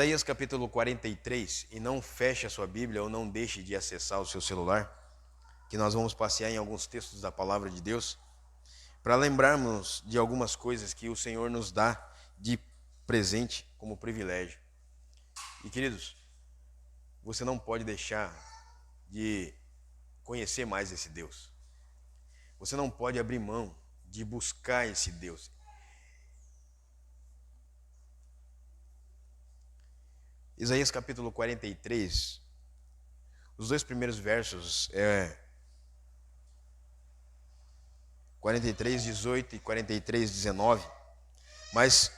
Isaías capítulo 43, e não feche a sua Bíblia ou não deixe de acessar o seu celular, que nós vamos passear em alguns textos da palavra de Deus, para lembrarmos de algumas coisas que o Senhor nos dá de presente como privilégio. E queridos, você não pode deixar de conhecer mais esse Deus. Você não pode abrir mão de buscar esse Deus. Isaías capítulo 43, os dois primeiros versos 43, 18 e 43, 19, mas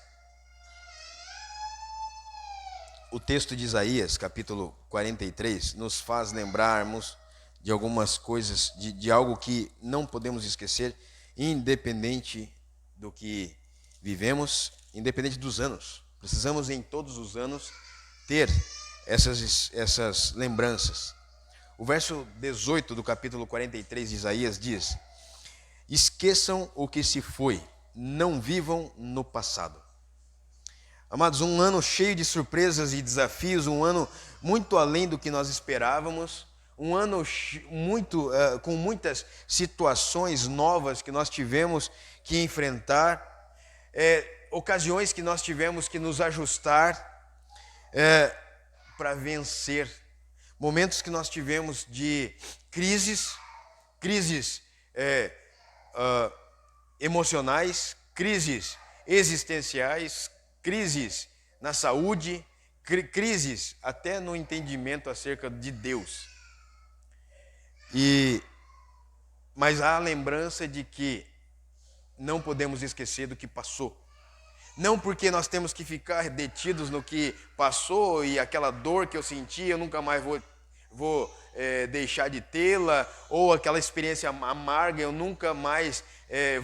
o texto de Isaías capítulo 43 nos faz lembrarmos de algumas coisas, de algo que não podemos esquecer, independente do que vivemos, independente dos anos. Precisamos em todos os anos ter essas lembranças. O verso 18 do capítulo 43 de Isaías diz: esqueçam o que se foi, não vivam no passado. Amados, um ano cheio de surpresas e desafios, um ano muito além do que nós esperávamos, um ano com muitas situações novas que nós tivemos que enfrentar, ocasiões que nós tivemos que nos ajustar para vencer, momentos que nós tivemos de crises emocionais, crises existenciais, crises na saúde, crises até no entendimento acerca de Deus. Mas há a lembrança de que não podemos esquecer do que passou. Não porque nós temos que ficar detidos no que passou e aquela dor que eu senti, eu nunca mais vou deixar de tê-la, ou aquela experiência amarga, eu nunca mais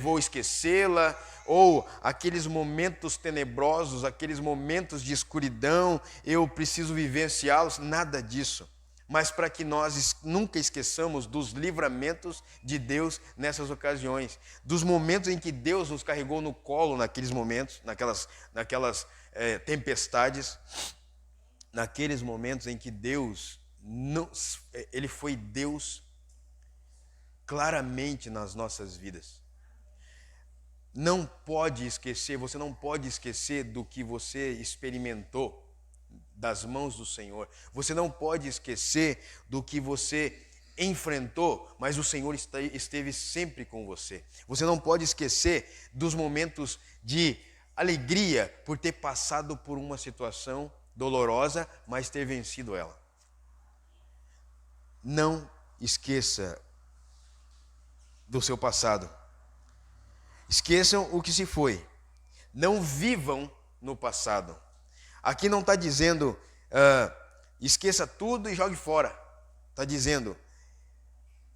vou esquecê-la, ou aqueles momentos tenebrosos, aqueles momentos de escuridão, eu preciso vivenciá-los, nada disso. Mas para que nós nunca esqueçamos dos livramentos de Deus nessas ocasiões, dos momentos em que Deus nos carregou no colo naqueles momentos, naquelas tempestades, naqueles momentos em que Deus, Ele foi Deus claramente nas nossas vidas. Não pode esquecer, você não pode esquecer do que você experimentou das mãos do Senhor. Você não pode esquecer do que você enfrentou, mas o Senhor esteve sempre com você. Você não pode esquecer dos momentos de alegria por ter passado por uma situação dolorosa, mas ter vencido ela. Não esqueça do seu passado. Esqueçam o que se foi. Não vivam no passado. Aqui não está dizendo esqueça tudo e jogue fora. Está dizendo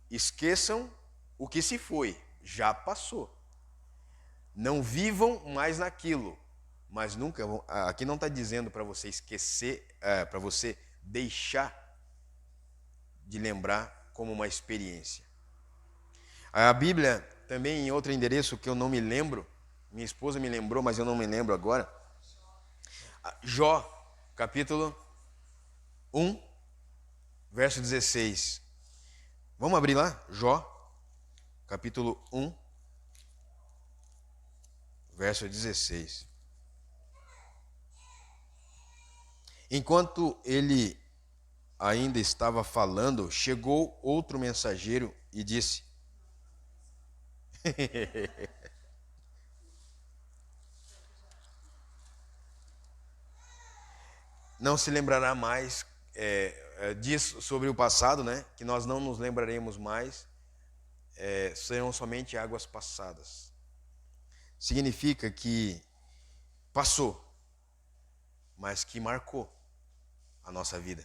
esqueçam o que se foi, já passou. Não vivam mais naquilo, mas nunca. Aqui não está dizendo para você esquecer, para você deixar de lembrar como uma experiência. A Bíblia também em outro endereço que eu não me lembro, minha esposa me lembrou, mas eu não me lembro agora. Jó, capítulo 1, verso 16. Vamos abrir lá? Jó, capítulo 1, verso 16. Enquanto ele ainda estava falando, chegou outro mensageiro e disse: não se lembrará mais disso sobre o passado, né? Que nós não nos lembraremos mais, serão somente águas passadas. Significa que passou, mas que marcou a nossa vida.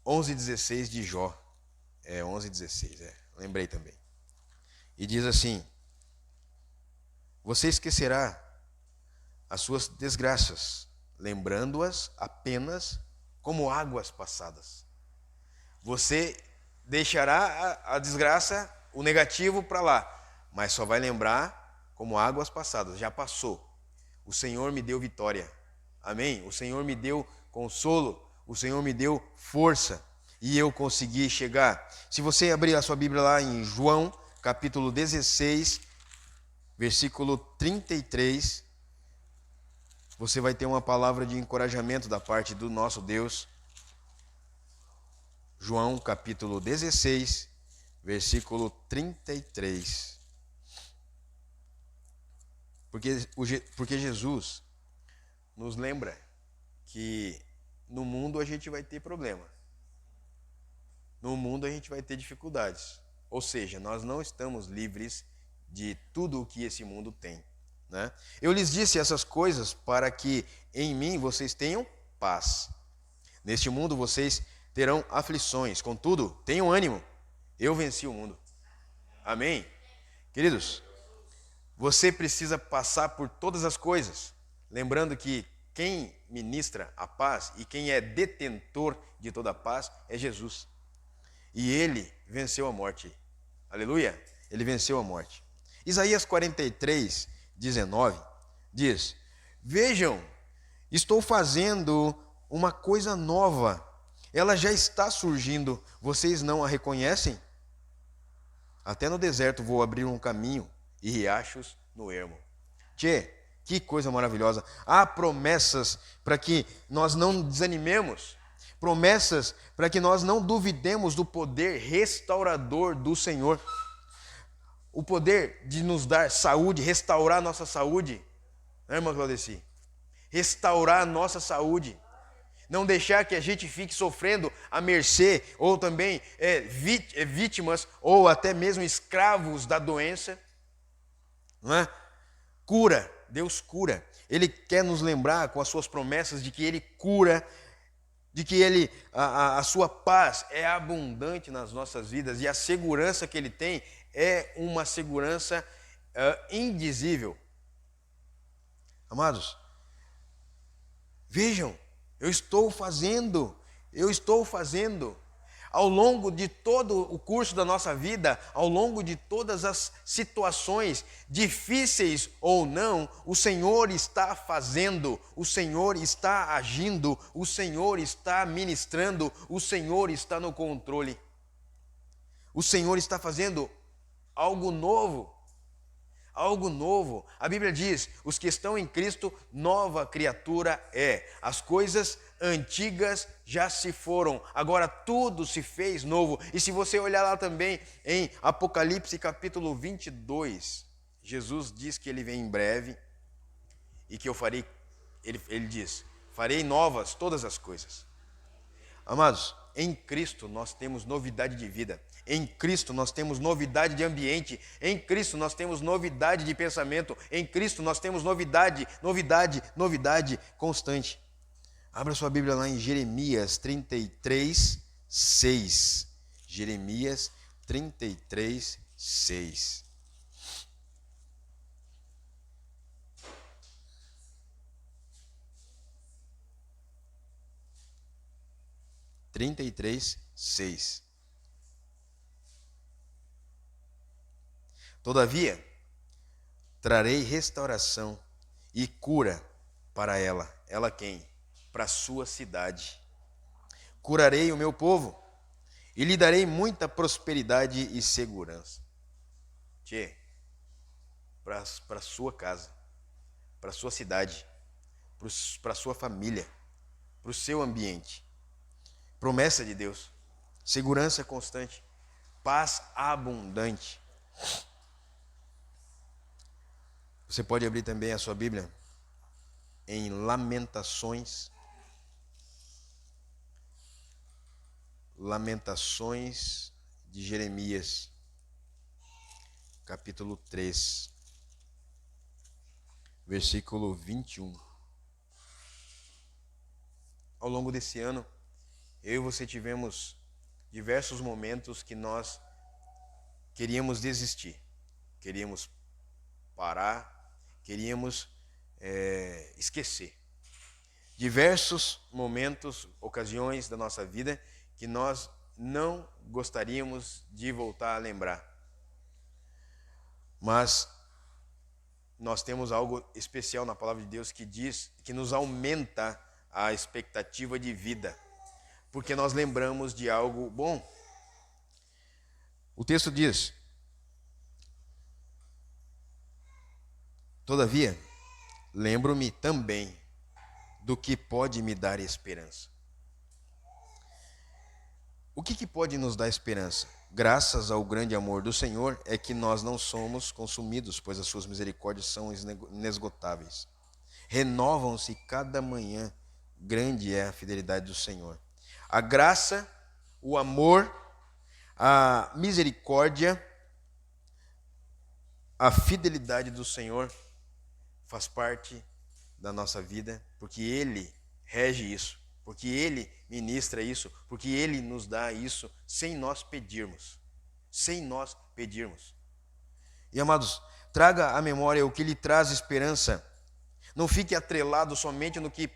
11:16 de Jó, 11:16, lembrei também. E diz assim: você esquecerá as suas desgraças, lembrando-as apenas como águas passadas. Você deixará a desgraça, o negativo para lá, mas só vai lembrar como águas passadas. Já passou. O Senhor me deu vitória. Amém? O Senhor me deu consolo, o Senhor me deu força e eu consegui chegar. Se você abrir a sua Bíblia lá em João, capítulo 16, versículo 33, você vai ter uma palavra de encorajamento da parte do nosso Deus. João, capítulo 16, versículo 33. Porque Jesus nos lembra que no mundo a gente vai ter problema. No mundo a gente vai ter dificuldades. Ou seja, nós não estamos livres de tudo o que esse mundo tem, né? Eu lhes disse essas coisas para que em mim vocês tenham paz. Neste mundo vocês terão aflições. Contudo, tenham ânimo. Eu venci o mundo. Amém? Queridos, você precisa passar por todas as coisas. Lembrando que quem ministra a paz e quem é detentor de toda a paz é Jesus. E ele venceu a morte. Aleluia! Ele venceu a morte. Isaías 43, 19 diz: Vejam, estou fazendo uma coisa nova. Ela já está surgindo. Vocês não a reconhecem? Até no deserto vou abrir um caminho e riachos no ermo. Tchê, que coisa maravilhosa. Há promessas para que nós não desanimemos. Promessas para que nós não duvidemos do poder restaurador do Senhor. O poder de nos dar saúde, restaurar a nossa saúde. Né, irmã Claudeci? Restaurar a nossa saúde. Não deixar que a gente fique sofrendo à mercê, ou também vítimas, ou até mesmo escravos da doença. Não é? Cura, Deus cura. Ele quer nos lembrar com as suas promessas de que Ele cura, de que a sua paz é abundante nas nossas vidas e a segurança que Ele tem é uma segurança indizível. Amados, vejam, eu estou fazendo. Ao longo de todo o curso da nossa vida, ao longo de todas as situações, difíceis ou não, o Senhor está fazendo, o Senhor está agindo, o Senhor está ministrando, o Senhor está no controle. O Senhor está fazendo algo novo. Algo novo. A Bíblia diz: os que estão em Cristo, nova criatura é. As coisas antigas já se foram, agora tudo se fez novo. E se você olhar lá também em Apocalipse capítulo 22, Jesus diz que Ele vem em breve e que eu farei, ele diz, farei novas todas as coisas. Amados, em Cristo nós temos novidade de vida. Em Cristo nós temos novidade de ambiente. Em Cristo nós temos novidade de pensamento. Em Cristo nós temos novidade constante. Abra sua Bíblia lá em Jeremias 33, 6. Jeremias 33, 6. Todavia, trarei restauração e cura para ela. Ela quem? Para a sua cidade. Curarei o meu povo e lhe darei muita prosperidade e segurança. Tchê, para a sua casa, para a sua cidade, para a sua família, para o seu ambiente. Promessa de Deus, segurança constante, paz abundante. Você pode abrir também a sua Bíblia em Lamentações. Lamentações de Jeremias, capítulo 3, versículo 21. Ao longo desse ano, eu e você tivemos diversos momentos que nós queríamos desistir, queríamos parar, queríamos esquecer. Diversos momentos, ocasiões da nossa vida que nós não gostaríamos de voltar a lembrar. Mas nós temos algo especial na palavra de Deus que diz, que nos aumenta a expectativa de vida, porque nós lembramos de algo bom. O texto diz: todavia, lembro-me também do que pode me dar esperança. O que pode nos dar esperança? Graças ao grande amor do Senhor é que nós não somos consumidos, pois as suas misericórdias são inesgotáveis. Renovam-se cada manhã, grande é a fidelidade do Senhor. A graça, o amor, a misericórdia, a fidelidade do Senhor faz parte da nossa vida, porque Ele rege isso, porque Ele ministra isso, porque Ele nos dá isso sem nós pedirmos. Sem nós pedirmos. E amados, traga à memória o que lhe traz esperança. Não fique atrelado somente no que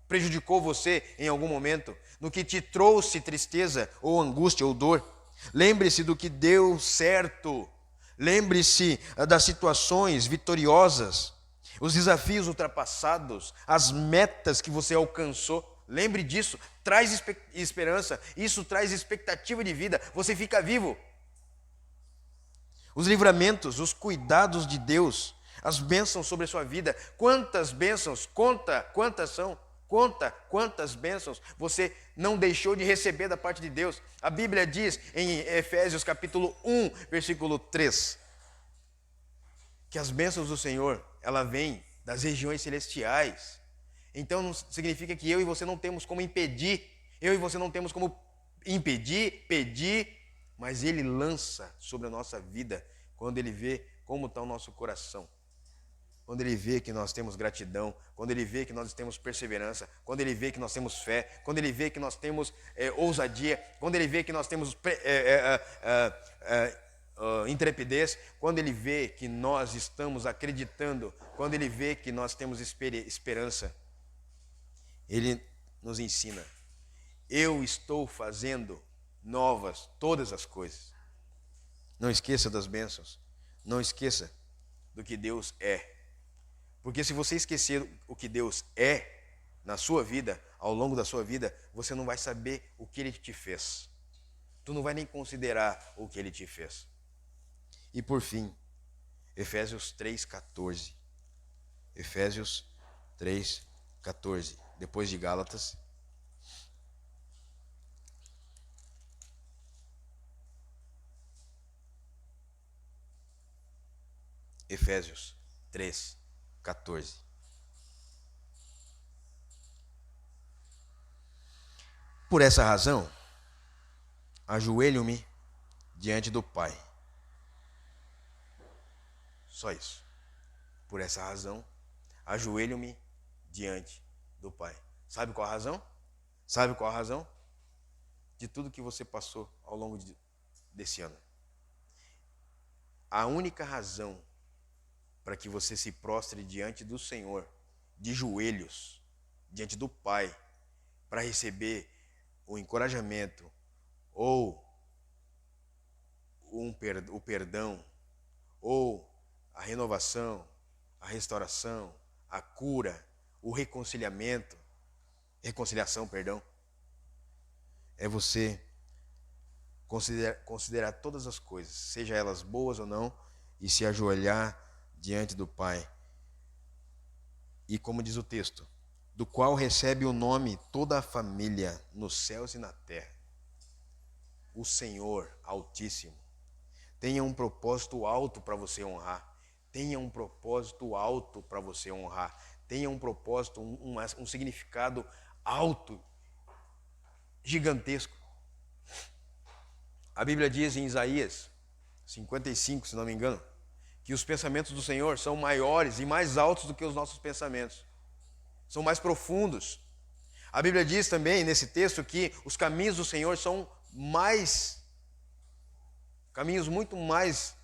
prejudicou você em algum momento, no que te trouxe tristeza ou angústia ou dor. Lembre-se do que deu certo. Lembre-se das situações vitoriosas, os desafios ultrapassados, as metas que você alcançou. Lembre disso, traz esperança, isso traz expectativa de vida, você fica vivo. Os livramentos, os cuidados de Deus, as bênçãos sobre a sua vida. Quantas bênçãos, conta quantas são, conta quantas bênçãos você não deixou de receber da parte de Deus. A Bíblia diz em Efésios capítulo 1, versículo 3, que as bênçãos do Senhor, ela vem das regiões celestiais. Então não significa que eu e você não temos como impedir, eu e você não temos como impedir, pedir, mas Ele lança sobre a nossa vida quando Ele vê como está o nosso coração. Quando Ele vê que nós temos gratidão, quando Ele vê que nós temos perseverança, quando Ele vê que nós temos fé, quando Ele vê que nós temos ousadia, quando Ele vê que nós temos intrepidez, quando Ele vê que nós estamos acreditando, quando Ele vê que nós temos esperança, Ele nos ensina: eu estou fazendo novas todas as coisas. Não esqueça das bênçãos, não esqueça do que Deus é. Porque se você esquecer o que Deus é na sua vida, ao longo da sua vida, você não vai saber o que Ele te fez. Tu não vai nem considerar o que Ele te fez. E por fim, Efésios 3,14. Efésios 3,14. Depois de Gálatas. Efésios 3,14. Por essa razão, ajoelho-me diante do Pai. Só isso. Por essa razão, ajoelho-me diante do Pai. Sabe qual a razão? Sabe qual a razão? De tudo que você passou ao longo desse ano. A única razão para que você se prostre diante do Senhor, de joelhos, diante do Pai, para receber o encorajamento ou o perdão, ou a renovação, a restauração, a cura, o reconciliação, é você considerar todas as coisas, seja elas boas ou não, e se ajoelhar diante do Pai. E como diz o texto, do qual recebe o nome toda a família nos céus e na terra. O Senhor Altíssimo tenha um propósito alto para você honrar. Tenha um propósito alto para você honrar. Tenha um propósito, um significado alto, gigantesco. A Bíblia diz em Isaías 55, se não me engano, que os pensamentos do Senhor são maiores e mais altos do que os nossos pensamentos. São mais profundos. A Bíblia diz também nesse texto que os caminhos do Senhor são caminhos muito mais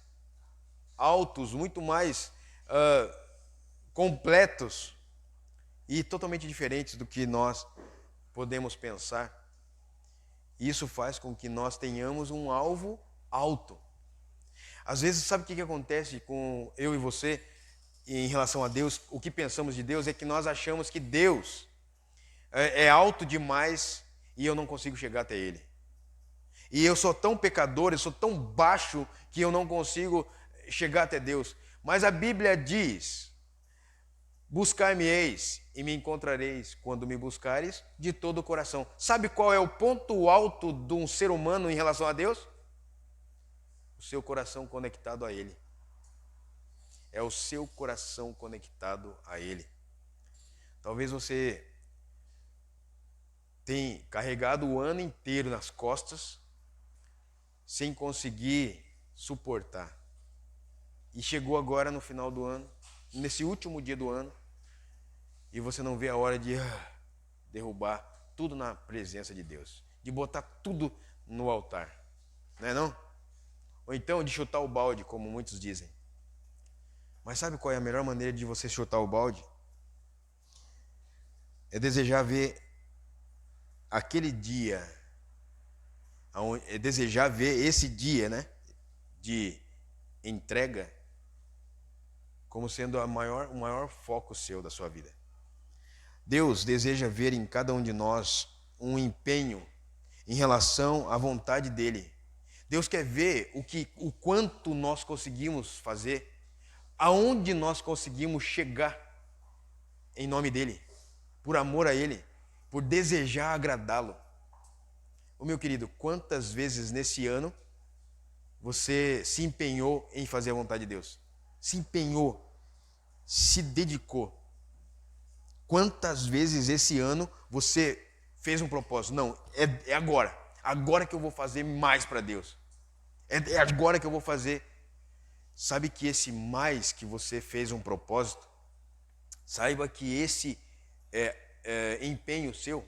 altos, muito mais completos e totalmente diferentes do que nós podemos pensar. Isso faz com que nós tenhamos um alvo alto. Às vezes, sabe o que acontece com eu e você? em relação a Deus, o que pensamos de Deus é que nós achamos que Deus é alto demais e eu não consigo chegar até Ele. E eu sou tão pecador, eu sou tão baixo que eu não consigo chegar até Deus. Mas a Bíblia diz: buscar-me-eis e me encontrareis quando me buscareis de todo o coração. Sabe qual é o ponto alto de um ser humano em relação a Deus? O seu coração conectado a Ele. É o seu coração conectado a Ele. Talvez você tenha carregado o ano inteiro nas costas sem conseguir suportar. E chegou agora no final do ano, nesse último dia do ano, e você não vê a hora de derrubar tudo na presença de Deus, de botar tudo no altar, não é não? Ou então de chutar o balde, como muitos dizem. Mas sabe qual é a melhor maneira de você chutar o balde? É desejar ver aquele dia, é desejar ver esse dia, né, de entrega como sendo o maior foco seu da sua vida. Deus deseja ver em cada um de nós um empenho em relação à vontade dele. Deus quer ver o quanto nós conseguimos fazer, aonde nós conseguimos chegar em nome dele, por amor a ele, por desejar agradá-lo. Ô meu querido, quantas vezes nesse ano você se empenhou em fazer a vontade de Deus? Se empenhou, se dedicou. Quantas vezes esse ano você fez um propósito? Não, é agora. Agora que eu vou fazer mais para Deus. É agora que eu vou fazer. Sabe que esse mais que você fez um propósito, saiba que esse empenho seu,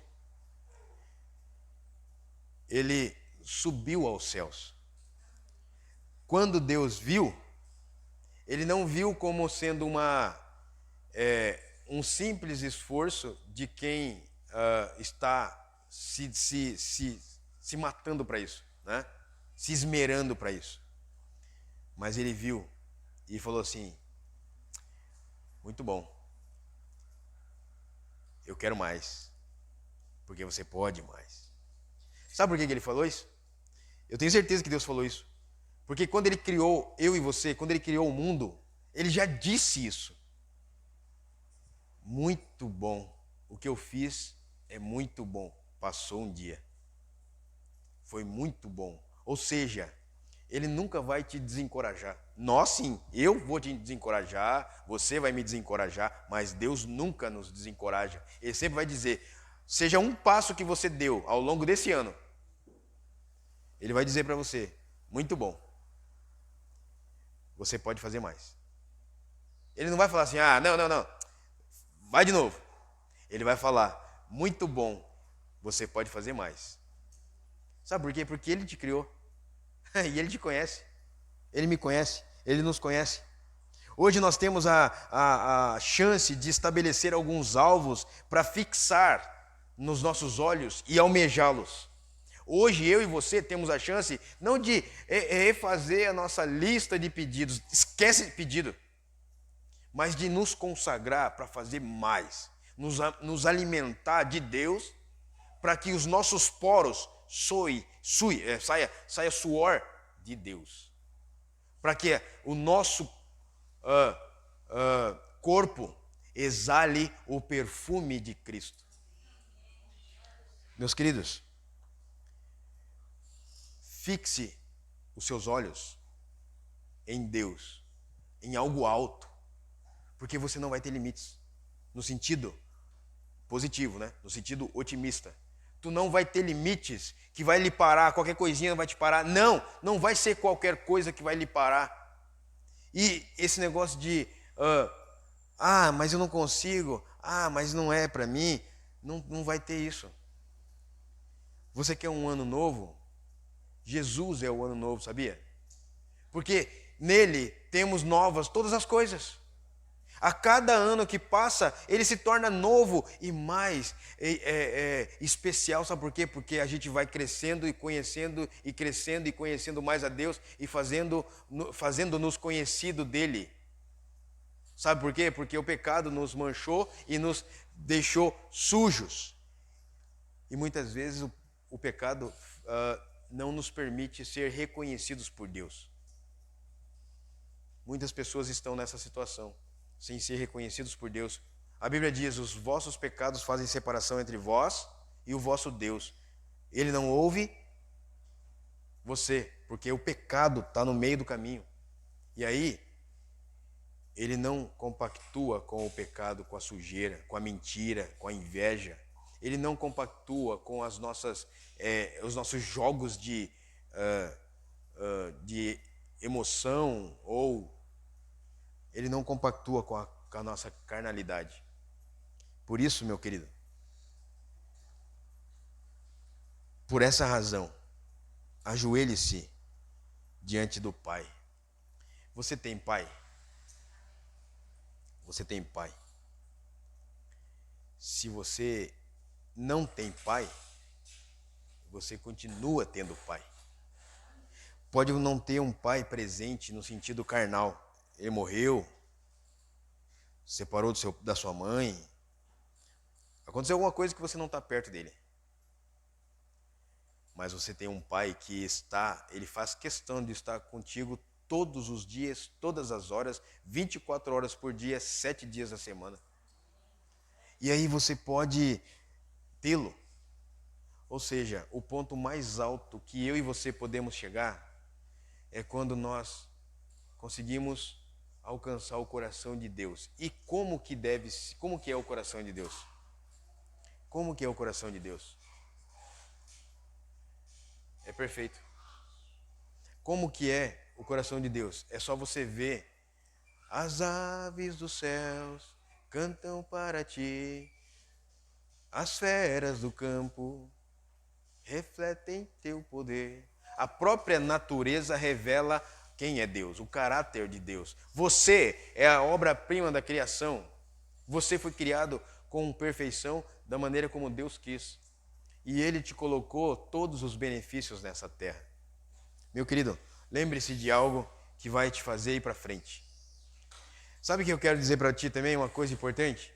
ele subiu aos céus. Quando Deus viu, ele não viu como sendo um simples esforço de quem está se matando para isso, né? Se esmerando para isso. Mas ele viu e falou assim: muito bom, eu quero mais, porque você pode mais. Sabe por que ele falou isso? Eu tenho certeza que Deus falou isso. Porque quando ele criou eu e você, quando ele criou o mundo, ele já disse isso. Muito bom. O que eu fiz é muito bom. Passou um dia. Foi muito bom. Ou seja, ele nunca vai te desencorajar. Nós sim, eu vou te desencorajar, você vai me desencorajar, mas Deus nunca nos desencoraja. Ele sempre vai dizer, seja um passo que você deu ao longo desse ano, ele vai dizer para você, muito bom. Você pode fazer mais. Ele não vai falar assim, não. Vai de novo. Ele vai falar, muito bom, você pode fazer mais. Sabe por quê? Porque ele te criou. E ele te conhece. Ele me conhece. Ele nos conhece. Hoje nós temos a chance de estabelecer alguns alvos para fixar nos nossos olhos e almejá-los. Hoje eu e você temos a chance não de refazer a nossa lista de pedidos, esquece pedido, mas de nos consagrar para fazer mais, nos alimentar de Deus, para que os nossos poros saia suor de Deus, para que o nosso corpo exale o perfume de Cristo. Meus queridos, fixe os seus olhos em Deus, em algo alto, porque você não vai ter limites, no sentido positivo, né? No sentido otimista. Tu não vai ter limites que vai lhe parar, qualquer coisinha vai te parar. Não vai ser qualquer coisa que vai lhe parar. E esse negócio de, mas eu não consigo, mas não é para mim, não vai ter isso. Você quer um ano novo? Jesus é o ano novo, sabia? Porque nele temos novas todas as coisas. A cada ano que passa, ele se torna novo e mais especial. Sabe por quê? Porque a gente vai crescendo e conhecendo, e crescendo e conhecendo mais a Deus e fazendo-nos conhecido dele. Sabe por quê? Porque o pecado nos manchou e nos deixou sujos. E muitas vezes o pecado não nos permite ser reconhecidos por Deus. Muitas pessoas estão nessa situação, sem ser reconhecidos por Deus. A Bíblia diz: os vossos pecados fazem separação entre vós e o vosso Deus. Ele não ouve você, porque o pecado está no meio do caminho. E aí, ele não compactua com o pecado, com a sujeira, com a mentira, com a inveja. Ele não compactua com os nossos jogos de emoção, ou ele não compactua com a nossa carnalidade. Por isso, meu querido, por essa razão, ajoelhe-se diante do Pai. Você tem pai? Você tem pai? Se você não tem pai, você continua tendo pai. Pode não ter um pai presente no sentido carnal. Ele morreu, separou da sua mãe. Aconteceu alguma coisa que você não está perto dele. Mas você tem um pai que ele faz questão de estar contigo todos os dias, todas as horas, 24 horas por dia, 7 dias da semana. E aí você pode tê-lo. Ou seja, o ponto mais alto que eu e você podemos chegar é quando nós conseguimos alcançar o coração de Deus. E como que é o coração de Deus? Como que é o coração de Deus? É perfeito. Como que é o coração de Deus? É só você ver: as aves dos céus cantam para ti, as feras do campo refletem teu poder. A própria natureza revela quem é Deus, o caráter de Deus. Você é a obra-prima da criação. Você foi criado com perfeição da maneira como Deus quis. E Ele te colocou todos os benefícios nessa terra. Meu querido, lembre-se de algo que vai te fazer ir para frente. Sabe o que eu quero dizer para ti também? Uma coisa importante?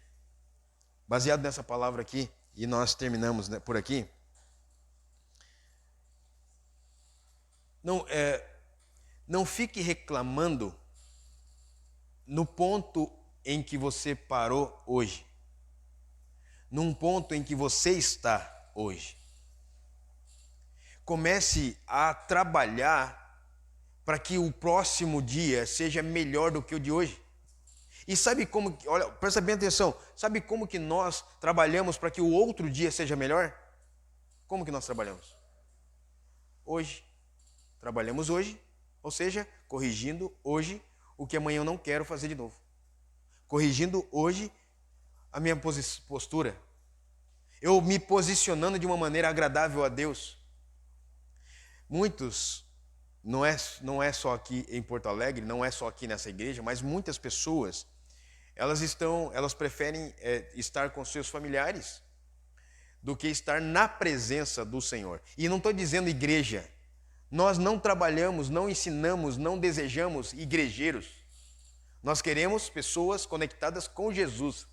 Baseado nessa palavra aqui, e nós terminamos, né, por aqui. Não fique reclamando no ponto em que você parou hoje. Num ponto em que você está hoje. Comece a trabalhar para que o próximo dia seja melhor do que o de hoje. E sabe como, olha, presta bem atenção, sabe como que nós trabalhamos para que o outro dia seja melhor? Como que nós trabalhamos? Hoje. Trabalhamos hoje, ou seja, corrigindo hoje o que amanhã eu não quero fazer de novo. Corrigindo hoje a minha postura. Eu me posicionando de uma maneira agradável a Deus. Muitos, não é só aqui em Porto Alegre, não é só aqui nessa igreja, mas muitas pessoas, elas preferem estar com seus familiares do que estar na presença do Senhor. E não estou dizendo igreja. Nós não trabalhamos, não ensinamos, não desejamos igrejeiros. Nós queremos pessoas conectadas com Jesus.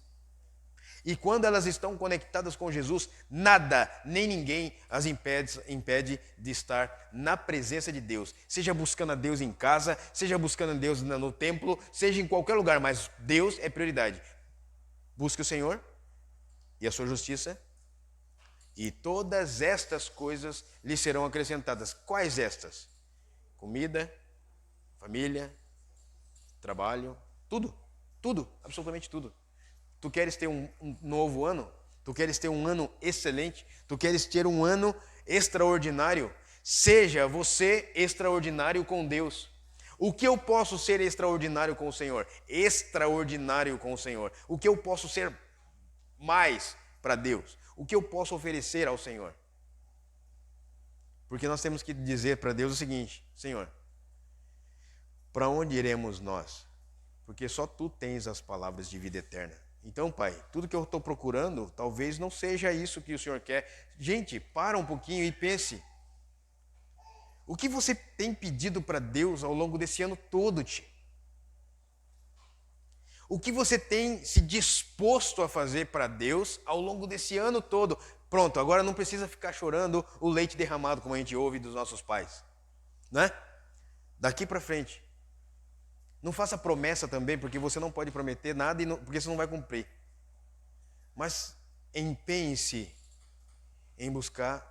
E quando elas estão conectadas com Jesus, nada, nem ninguém as impede de estar na presença de Deus. Seja buscando a Deus em casa, seja buscando a Deus no templo, seja em qualquer lugar, mas Deus é prioridade. Busque o Senhor e a sua justiça, e todas estas coisas lhe serão acrescentadas. Quais estas? Comida, família, trabalho, tudo, absolutamente tudo. Tu queres ter um novo ano? Tu queres ter um ano excelente? Tu queres ter um ano extraordinário? Seja você extraordinário com Deus. O que eu posso ser extraordinário com o Senhor? Extraordinário com o Senhor. O que eu posso ser mais para Deus? O que eu posso oferecer ao Senhor? Porque nós temos que dizer para Deus o seguinte: Senhor, para onde iremos nós? Porque só Tu tens as palavras de vida eterna. Então, Pai, tudo que eu estou procurando, talvez não seja isso que o Senhor quer. Gente, para um pouquinho e pense. O que você tem pedido para Deus ao longo desse ano todo, tio? O que você tem se disposto a fazer para Deus ao longo desse ano todo? Pronto, agora não precisa ficar chorando o leite derramado, como a gente ouve dos nossos pais, né? Daqui para frente. Não faça promessa também, porque você não pode prometer nada porque você não vai cumprir. Mas empenhe-se em buscar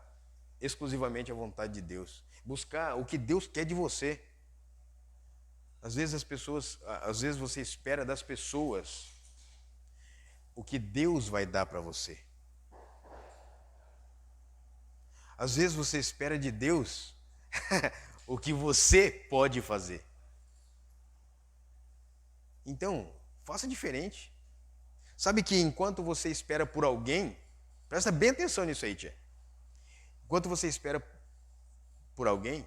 exclusivamente a vontade de Deus. Buscar o que Deus quer de você. Às vezes você espera das pessoas o que Deus vai dar para você. Às vezes você espera de Deus o que você pode fazer. Então, faça diferente. Sabe que enquanto você espera por alguém, presta bem atenção nisso aí, tia. Enquanto você espera por alguém,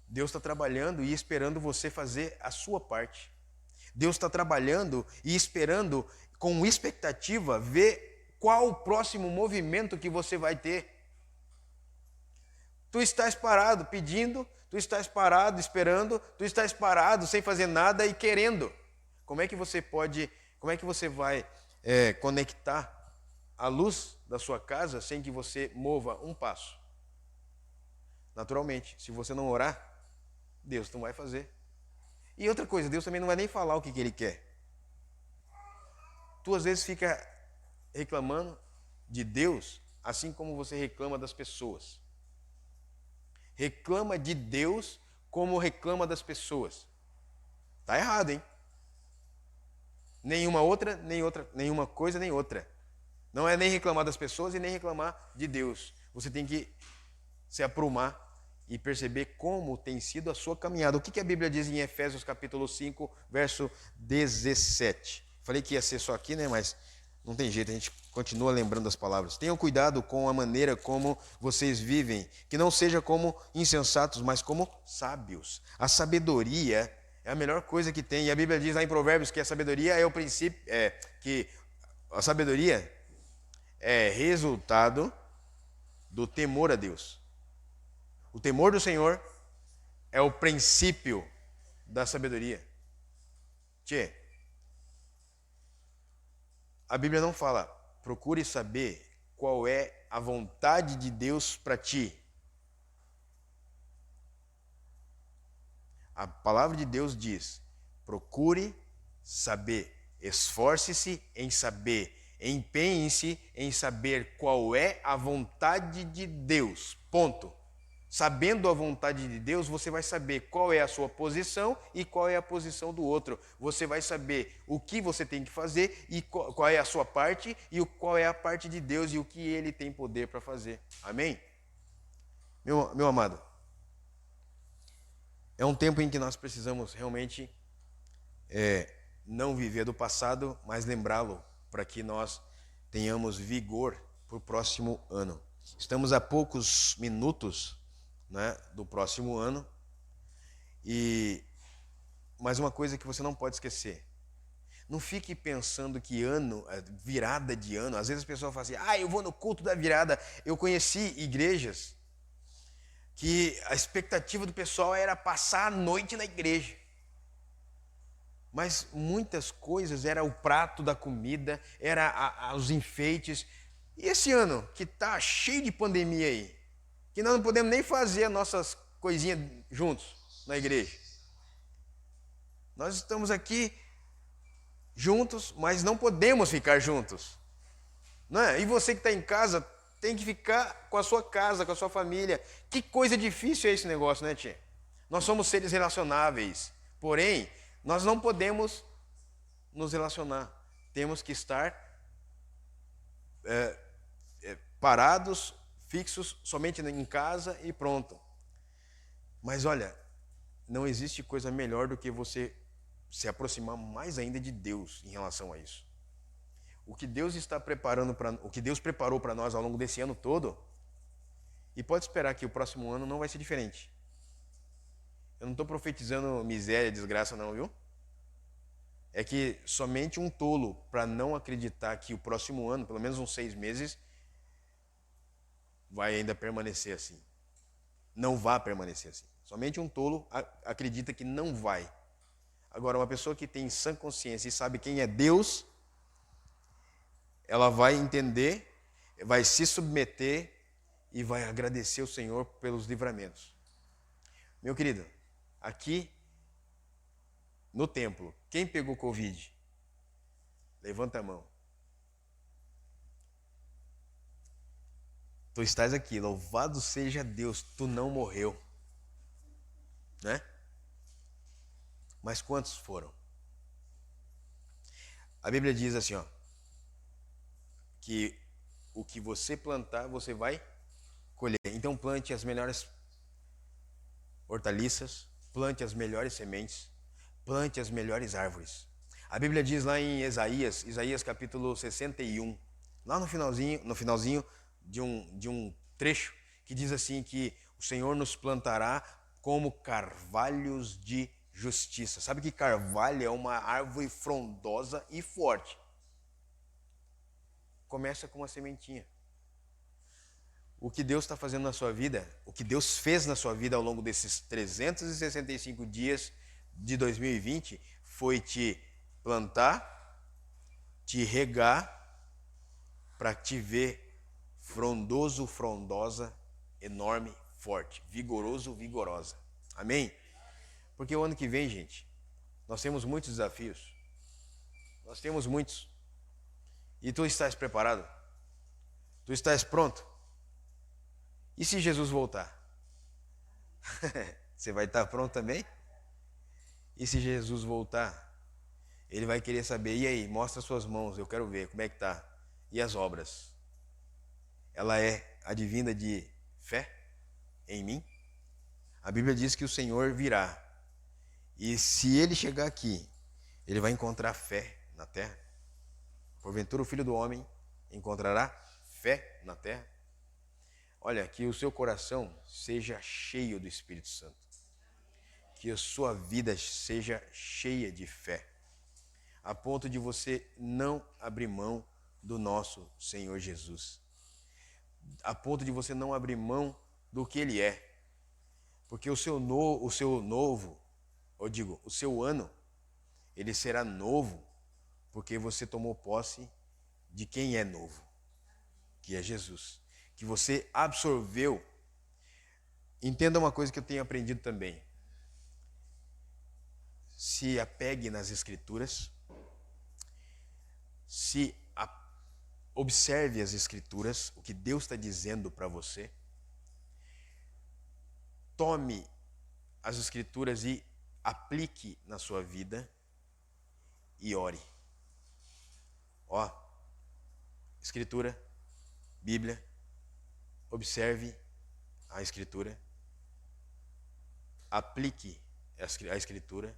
Deus está trabalhando e esperando você fazer a sua parte. Deus está trabalhando e esperando, com expectativa, ver qual o próximo movimento que você vai ter. Tu estás parado pedindo, tu estás parado esperando, tu estás parado sem fazer nada e querendo. Como é que você vai conectar a luz da sua casa sem que você mova um passo? Naturalmente, se você não orar, Deus não vai fazer. E outra coisa, Deus também não vai nem falar o que Ele quer. Tu às vezes fica reclamando de Deus, assim como você reclama das pessoas. Reclama de Deus como reclama das pessoas. Tá errado, hein? Nenhuma coisa, nem outra. Não é nem reclamar das pessoas e nem reclamar de Deus. Você tem que se aprumar e perceber como tem sido a sua caminhada. O que a Bíblia diz em Efésios capítulo 5, verso 17? Falei que ia ser só aqui, né? Mas não tem jeito, a gente continua lembrando as palavras. Tenham cuidado com a maneira como vocês vivem, que não seja como insensatos, mas como sábios. A sabedoria é a melhor coisa que tem. E a Bíblia diz lá em Provérbios que a sabedoria é o princípio, que a sabedoria é resultado do temor a Deus. O temor do Senhor é o princípio da sabedoria. Tchê, a Bíblia não fala, procure saber qual é a vontade de Deus para ti. A palavra de Deus diz, procure saber, esforce-se em saber, empenhe-se em saber qual é a vontade de Deus. Ponto. Sabendo a vontade de Deus, você vai saber qual é a sua posição e qual é a posição do outro. Você vai saber o que você tem que fazer e qual é a sua parte e qual é a parte de Deus e o que Ele tem poder para fazer. Amém? Meu amado, é um tempo em que nós precisamos realmente não viver do passado, mas lembrá-lo para que nós tenhamos vigor para o próximo ano. Estamos a poucos minutos, né, do próximo ano. E mais uma coisa que você não pode esquecer. Não fique pensando que virada de ano, às vezes as pessoas falam assim, eu vou no culto da virada. Eu conheci igrejas que a expectativa do pessoal era passar a noite na igreja. Mas muitas coisas, era o prato da comida, era os enfeites. E esse ano, que está cheio de pandemia aí, que nós não podemos nem fazer as nossas coisinhas juntos na igreja. Nós estamos aqui juntos, mas não podemos ficar juntos. Não é? E você que está em casa, tem que ficar com a sua casa, com a sua família. Que coisa difícil é esse negócio, né, tia? Nós somos seres relacionáveis, porém, nós não podemos nos relacionar. Temos que estar parados, fixos, somente em casa e pronto. Mas olha, não existe coisa melhor do que você se aproximar mais ainda de Deus em relação a isso. O que Deus o que Deus preparou para nós ao longo desse ano todo, e pode esperar que o próximo ano não vai ser diferente. Eu não estou profetizando miséria, desgraça não, viu? É que somente um tolo para não acreditar que o próximo ano, pelo menos uns 6 meses, vai ainda permanecer assim. Não vai permanecer assim. Somente um tolo acredita que não vai. Agora, uma pessoa que tem sã consciência e sabe quem é Deus, ela vai entender, vai se submeter e vai agradecer o Senhor pelos livramentos. Meu querido, aqui no templo, quem pegou Covid? Levanta a mão. Tu estás aqui, louvado seja Deus, tu não morreu. Né? Mas quantos foram? A Bíblia diz assim, ó, que o que você plantar, você vai colher. Então plante as melhores hortaliças, plante as melhores sementes, plante as melhores árvores. A Bíblia diz lá em Isaías capítulo 61, lá no finalzinho de um trecho, que diz assim que o Senhor nos plantará como carvalhos de justiça. Sabe que carvalho é uma árvore frondosa e forte. Começa com uma sementinha. O que Deus está fazendo na sua vida, o que Deus fez na sua vida ao longo desses 365 dias de 2020, foi te plantar, te regar, para te ver frondoso, frondosa, enorme, forte, vigoroso, vigorosa. Amém? Porque o ano que vem, gente, nós temos muitos desafios. Nós temos muitos. E tu estás preparado? Tu estás pronto? E se Jesus voltar? Você vai estar pronto também? E se Jesus voltar? Ele vai querer saber, e aí, mostra suas mãos, eu quero ver como é que tá. E as obras? Ela é advinda de fé em mim? A Bíblia diz que o Senhor virá. E se ele chegar aqui, ele vai encontrar fé na terra? Porventura o Filho do Homem encontrará fé na terra? Olha, que o seu coração seja cheio do Espírito Santo. Que a sua vida seja cheia de fé, a ponto de você não abrir mão do nosso Senhor Jesus. A ponto de você não abrir mão do que Ele é. Porque o seu ano, ele será novo, porque você tomou posse de quem é novo, que é Jesus. Que você absorveu. Entenda uma coisa que eu tenho aprendido também. Se apegue nas Escrituras, observe as Escrituras, o que Deus está dizendo para você. Tome as Escrituras e aplique na sua vida e ore. Ó, Escritura, Bíblia, observe a Escritura, aplique a Escritura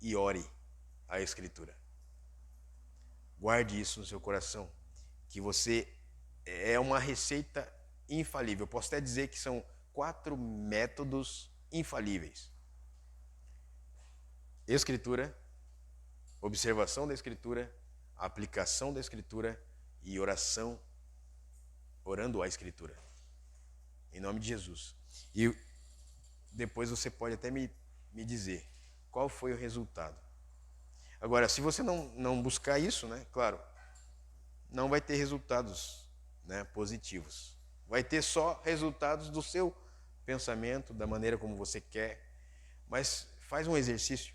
e ore a Escritura. Guarde isso no seu coração, que você é uma receita infalível. Eu posso até dizer que são 4 métodos infalíveis: Escritura, observação da Escritura, aplicação da Escritura e oração, orando a Escritura. Em nome de Jesus. E depois você pode até me dizer qual foi o resultado. Agora, se você não buscar isso, né, claro, não vai ter resultados, né, positivos. Vai ter só resultados do seu pensamento, da maneira como você quer. Mas faz um exercício.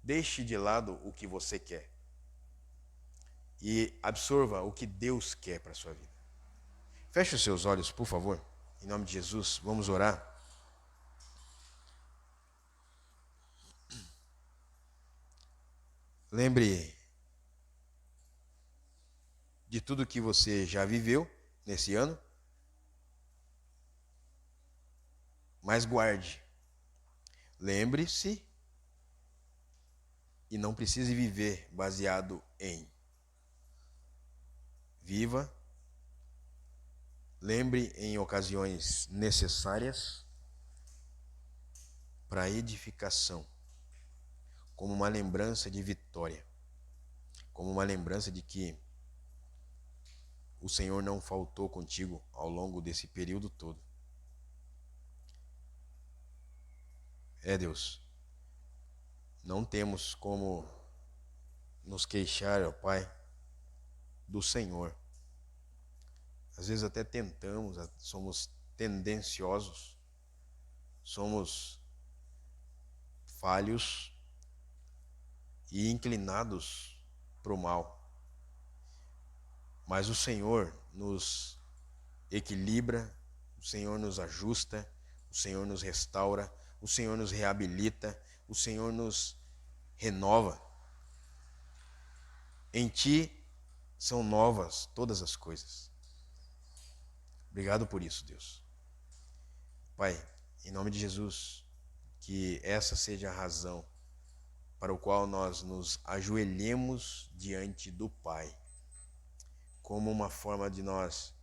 Deixe de lado o que você quer e absorva o que Deus quer para a sua vida. Feche os seus olhos, por favor. Em nome de Jesus, vamos orar. Lembre de tudo que você já viveu nesse ano, mas guarde. Lembre-se e não precise viver baseado em. Viva. Lembre em ocasiões necessárias para edificação, como uma lembrança de vitória, como uma lembrança de que o Senhor não faltou contigo ao longo desse período todo. É, Deus, não temos como nos queixar, ó Pai, do Senhor. Às vezes até tentamos, somos tendenciosos, somos falhos e inclinados para o mal. Mas o Senhor nos equilibra, o Senhor nos ajusta, o Senhor nos restaura, o Senhor nos reabilita, o Senhor nos renova. Em Ti são novas todas as coisas. Obrigado por isso, Deus. Pai, em nome de Jesus, que essa seja a razão para o qual nós nos ajoelhemos diante do Pai, como uma forma de nós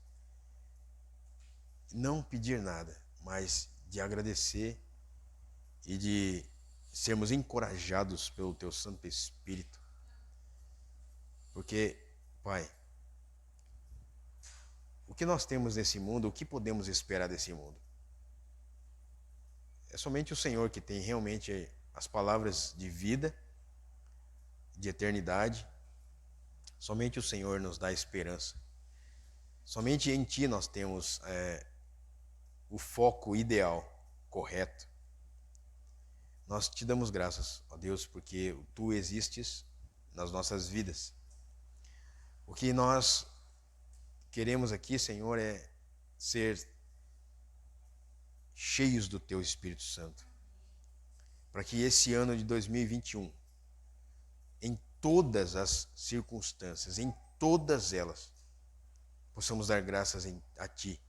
não pedir nada, mas de agradecer e de sermos encorajados pelo Teu Santo Espírito. Porque, Pai, o que nós temos nesse mundo, o que podemos esperar desse mundo? É somente o Senhor que tem realmente as palavras de vida, de eternidade. Somente o Senhor nos dá esperança. Somente em Ti nós temos o foco ideal, correto. Nós Te damos graças, ó Deus, porque Tu existes nas nossas vidas. O que nós queremos aqui, Senhor, é ser cheios do Teu Espírito Santo. Para que esse ano de 2021, em todas as circunstâncias, em todas elas, possamos dar graças a Ti,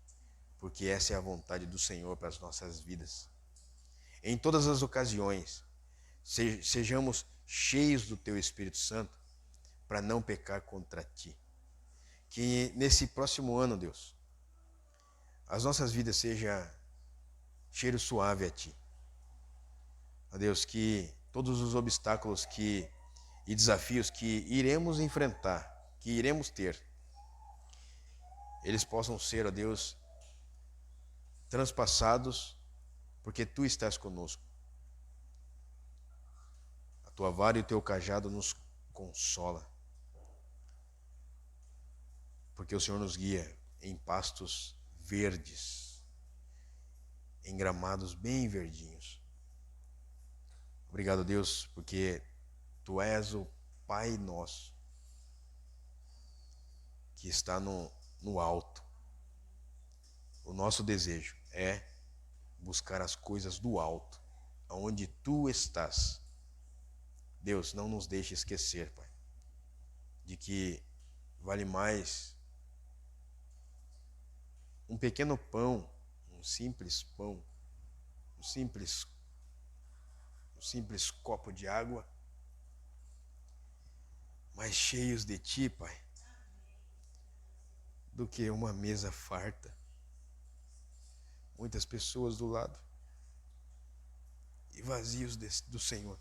porque essa é a vontade do Senhor para as nossas vidas. Em todas as ocasiões, sejamos cheios do Teu Espírito Santo para não pecar contra Ti. Que nesse próximo ano, Deus, as nossas vidas sejam cheiro suave a Ti. Ó Deus, que todos os obstáculos e desafios que iremos enfrentar, que iremos ter, eles possam ser, ó Deus, transpassados, porque Tu estás conosco. A Tua vara e o Teu cajado nos consola, porque o Senhor nos guia em pastos verdes, em gramados bem verdinhos. Obrigado, Deus, porque Tu és o Pai nosso, que está no alto. O nosso desejo é buscar as coisas do alto, aonde Tu estás. Deus, não nos deixe esquecer, Pai, de que vale mais um pequeno pão, um simples pão, um simples copo de água, mais cheios de Ti, Pai, do que uma mesa farta. Muitas pessoas do lado e vazios do Senhor.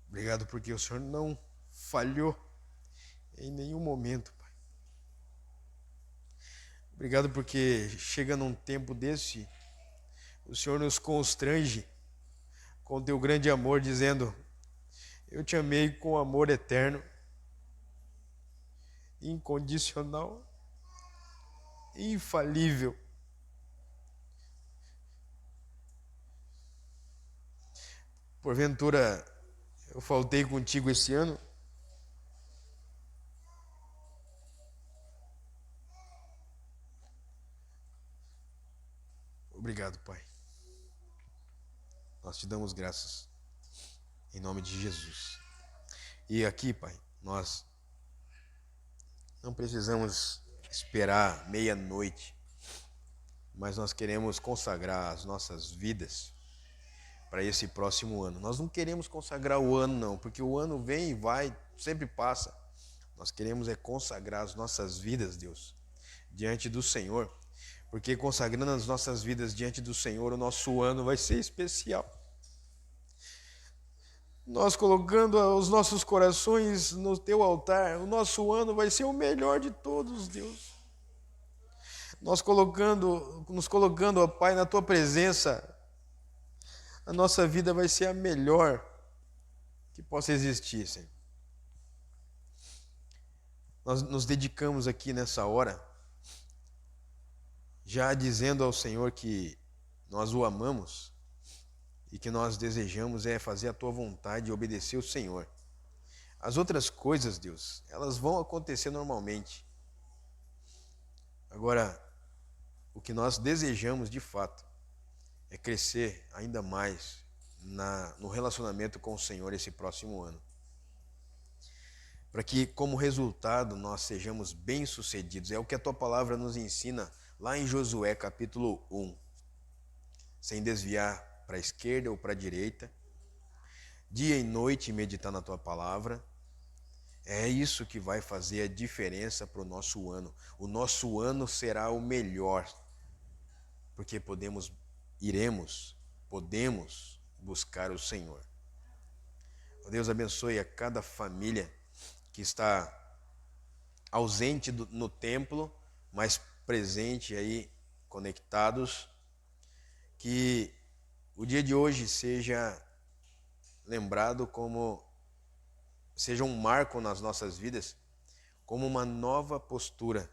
Obrigado porque o Senhor não falhou em nenhum momento, Pai. Obrigado porque chega num tempo desse, o Senhor nos constrange com o Teu grande amor, dizendo: eu Te amei com amor eterno, incondicional, infalível. Porventura, eu faltei contigo esse ano? Obrigado, Pai. Nós Te damos graças, em nome de Jesus. E aqui, Pai, nós não precisamos esperar meia-noite, mas nós queremos consagrar as nossas vidas para esse próximo ano. Nós não queremos consagrar o ano, não, porque o ano vem e vai, sempre passa. Nós queremos consagrar as nossas vidas, Deus, diante do Senhor, porque consagrando as nossas vidas diante do Senhor, o nosso ano vai ser especial. Nós colocando os nossos corações no Teu altar, o nosso ano vai ser o melhor de todos, Deus. Nos colocando, ó Pai, na Tua presença, a nossa vida vai ser a melhor que possa existir, Senhor. Nós nos dedicamos aqui nessa hora, já dizendo ao Senhor que nós o amamos e que nós desejamos é fazer a Tua vontade e obedecer o Senhor. As outras coisas, Deus, elas vão acontecer normalmente. Agora, o que nós desejamos de fato é crescer ainda mais no relacionamento com o Senhor esse próximo ano. Para que, como resultado, nós sejamos bem-sucedidos. É o que a Tua palavra nos ensina lá em Josué, capítulo 1. Sem desviar para a esquerda ou para a direita, dia e noite meditar na Tua palavra. É isso que vai fazer a diferença para o nosso ano. O nosso ano será o melhor, porque podemos buscar o Senhor. Deus abençoe a cada família que está ausente no templo, mas presente aí, conectados. Que o dia de hoje seja lembrado seja um marco nas nossas vidas, como uma nova postura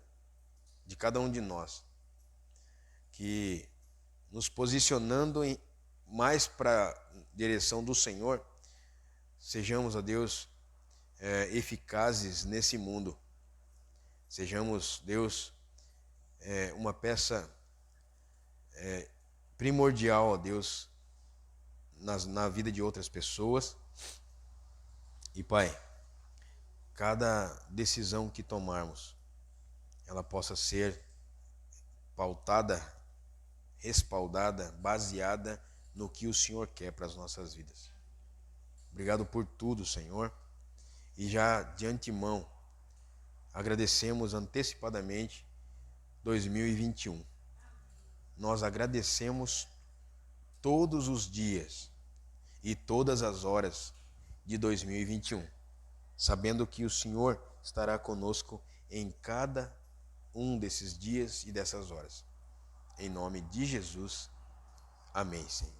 de cada um de nós, que nos posicionando mais para a direção do Senhor, sejamos, ó Deus, eficazes nesse mundo. Sejamos, Deus, uma peça primordial, ó Deus, na vida de outras pessoas. E Pai, cada decisão que tomarmos, ela possa ser pautada, respaldada, baseada no que o Senhor quer para as nossas vidas. Obrigado por tudo, Senhor. E já de antemão, agradecemos antecipadamente 2021. Nós agradecemos todos os dias e todas as horas de 2021, sabendo que o Senhor estará conosco em cada um desses dias e dessas horas. Em nome de Jesus, amém, Senhor.